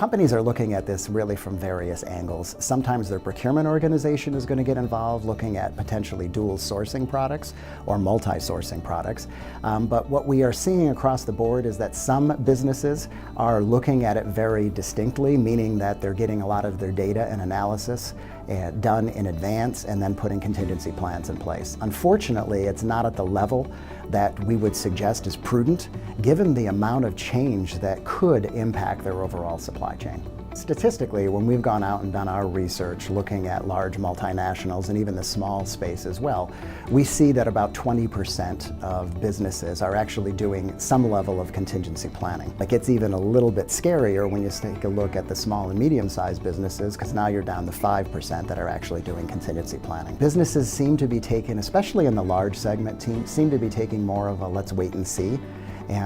Companies are looking at this really from various angles. Sometimes their procurement organization is going to get involved looking at potentially dual sourcing products or multi-sourcing products. But what we are seeing across the board is that some businesses are looking at it very distinctly, meaning that they're getting a lot of their data and analysis done in advance and then putting contingency plans in place. Unfortunately, it's not at the level that we would suggest is prudent, given the amount of change that could impact their overall supply chain. Statistically, when we've gone out and done our research looking at large multinationals and even the small space as well, we see that about 20% of businesses are actually doing some level of contingency planning. It gets even a little bit scarier when you take a look at the small and medium-sized businesses, because now you're down to 5% that are actually doing contingency planning. Businesses seem to be taking, especially in the large segment, seem to be taking more of a let's wait and see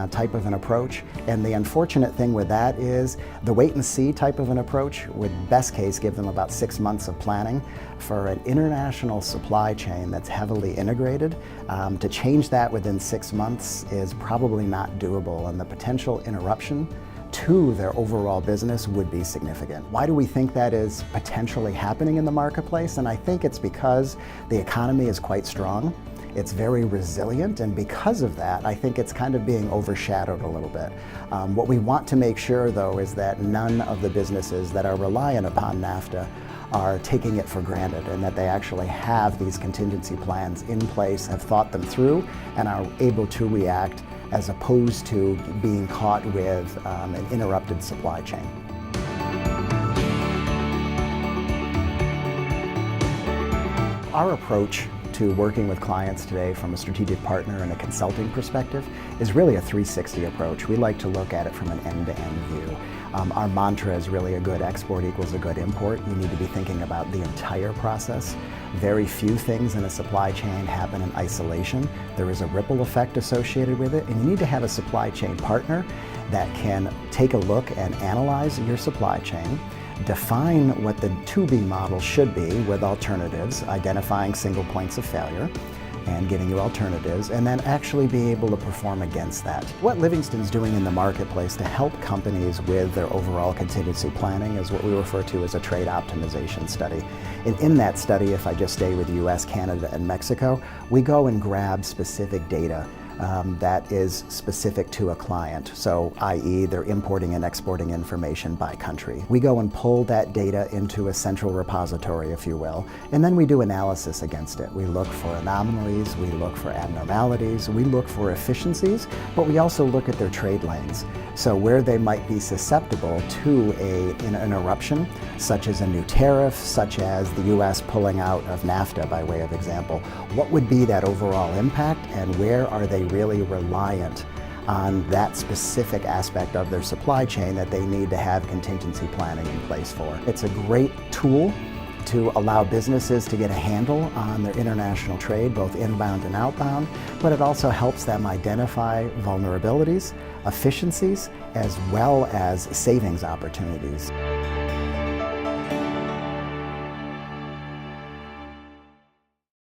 type of an approach. And the unfortunate thing with that is the wait and see type of an approach would best case give them about 6 months of planning. For an international supply chain that's heavily integrated, to change that within 6 months is probably not doable, and the potential interruption to their overall business would be significant. Why do we think that is potentially happening in the marketplace? And I think it's because the economy is quite strong. It's very resilient, and because of that, I think it's kind of being overshadowed a little bit. What we want to make sure, though, is that none of the businesses that are reliant upon NAFTA are taking it for granted, and that they actually have these contingency plans in place, have thought them through, and are able to react as opposed to being caught with an interrupted supply chain. Our approach to working with clients today from a strategic partner and a consulting perspective is really a 360 approach. We like to look at it from an end-to-end view. Our mantra is really a good export equals a good import. You need to be thinking about the entire process. Very few things in a supply chain happen in isolation. There is a ripple effect associated with it, and you need to have a supply chain partner that can take a look and analyze your supply chain, define what the to-be model should be with alternatives, identifying single points of failure and giving you alternatives, and then actually be able to perform against that. What Livingston's doing in the marketplace to help companies with their overall contingency planning is what we refer to as a trade optimization study. And in that study, if I just stay with US, Canada, and Mexico, we go and grab specific data that is specific to a client. So, i.e., they're importing and exporting information by country. We go and pull that data into a central repository, if you will, and then we do analysis against it. We look for anomalies, we look for abnormalities, we look for efficiencies, but we also look at their trade lanes. So where they might be susceptible to an interruption, such as a new tariff, such as the US pulling out of NAFTA by way of example, what would be that overall impact, and where are they really reliant on that specific aspect of their supply chain that they need to have contingency planning in place for. It's a great tool to allow businesses to get a handle on their international trade, both inbound and outbound, but it also helps them identify vulnerabilities, efficiencies, as well as savings opportunities.